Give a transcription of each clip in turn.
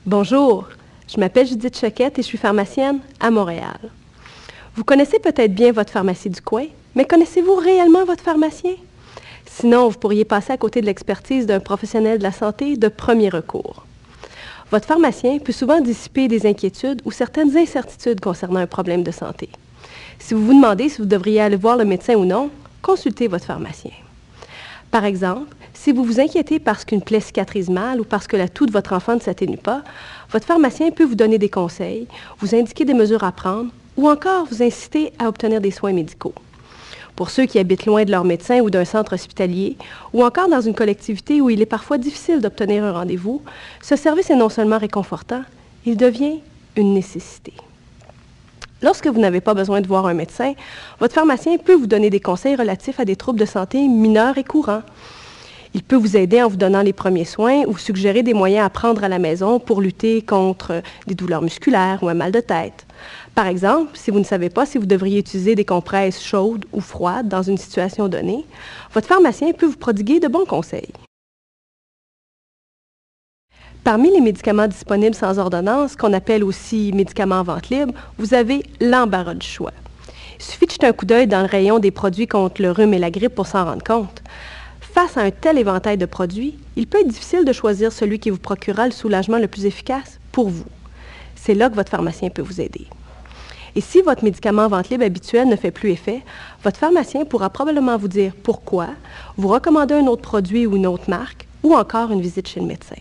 Bonjour, je m'appelle Judith Choquette et je suis pharmacienne à Montréal. Vous connaissez peut-être bien votre pharmacie du coin, mais connaissez-vous réellement votre pharmacien? Sinon, vous pourriez passer à côté de l'expertise d'un professionnel de la santé de premier recours. Votre pharmacien peut souvent dissiper des inquiétudes ou certaines incertitudes concernant un problème de santé. Si vous vous demandez si vous devriez aller voir le médecin ou non, consultez votre pharmacien. Par exemple, si vous vous inquiétez parce qu'une plaie cicatrise mal ou parce que la toux de votre enfant ne s'atténue pas, votre pharmacien peut vous donner des conseils, vous indiquer des mesures à prendre ou encore vous inciter à obtenir des soins médicaux. Pour ceux qui habitent loin de leur médecin ou d'un centre hospitalier, ou encore dans une collectivité où il est parfois difficile d'obtenir un rendez-vous, ce service est non seulement réconfortant, il devient une nécessité. Lorsque vous n'avez pas besoin de voir un médecin, votre pharmacien peut vous donner des conseils relatifs à des troubles de santé mineurs et courants. Il peut vous aider en vous donnant les premiers soins ou suggérer des moyens à prendre à la maison pour lutter contre des douleurs musculaires ou un mal de tête. Par exemple, si vous ne savez pas si vous devriez utiliser des compresses chaudes ou froides dans une situation donnée, votre pharmacien peut vous prodiguer de bons conseils. Parmi les médicaments disponibles sans ordonnance, qu'on appelle aussi médicaments en vente libre, vous avez l'embarras du choix. Il suffit de jeter un coup d'œil dans le rayon des produits contre le rhume et la grippe pour s'en rendre compte. Face à un tel éventail de produits, il peut être difficile de choisir celui qui vous procurera le soulagement le plus efficace pour vous. C'est là que votre pharmacien peut vous aider. Et si votre médicament en vente libre habituel ne fait plus effet, votre pharmacien pourra probablement vous dire pourquoi, vous recommander un autre produit ou une autre marque, ou encore une visite chez le médecin.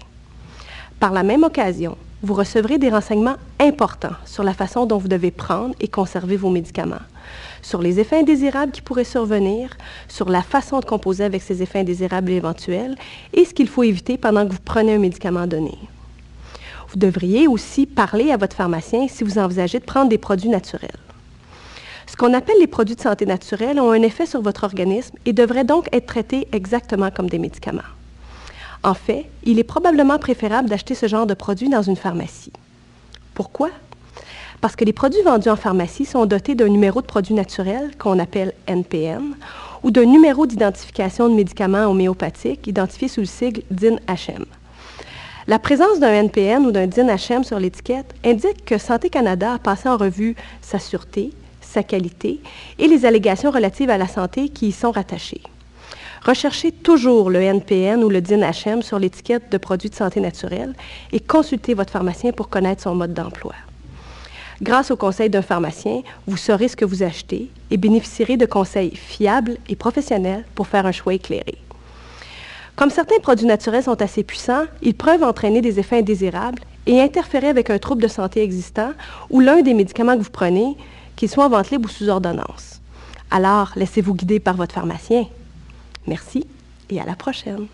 Par la même occasion, vous recevrez des renseignements importants sur la façon dont vous devez prendre et conserver vos médicaments, sur les effets indésirables qui pourraient survenir, sur la façon de composer avec ces effets indésirables éventuels et ce qu'il faut éviter pendant que vous prenez un médicament donné. Vous devriez aussi parler à votre pharmacien si vous envisagez de prendre des produits naturels. Ce qu'on appelle les produits de santé naturels ont un effet sur votre organisme et devraient donc être traités exactement comme des médicaments. En fait, il est probablement préférable d'acheter ce genre de produits dans une pharmacie. Pourquoi? Parce que les produits vendus en pharmacie sont dotés d'un numéro de produit naturel qu'on appelle NPN ou d'un numéro d'identification de médicaments homéopathiques identifié sous le sigle DIN-HM. La présence d'un NPN ou d'un DIN-HM sur l'étiquette indique que Santé Canada a passé en revue sa sûreté, sa qualité et les allégations relatives à la santé qui y sont rattachées. Recherchez toujours le NPN ou le DIN-HM sur l'étiquette de produits de santé naturelle et consultez votre pharmacien pour connaître son mode d'emploi. Grâce au conseil d'un pharmacien, vous saurez ce que vous achetez et bénéficierez de conseils fiables et professionnels pour faire un choix éclairé. Comme certains produits naturels sont assez puissants, ils peuvent entraîner des effets indésirables et interférer avec un trouble de santé existant ou l'un des médicaments que vous prenez, qu'ils soient en vente libre ou sous ordonnance. Alors, laissez-vous guider par votre pharmacien. Merci et à la prochaine.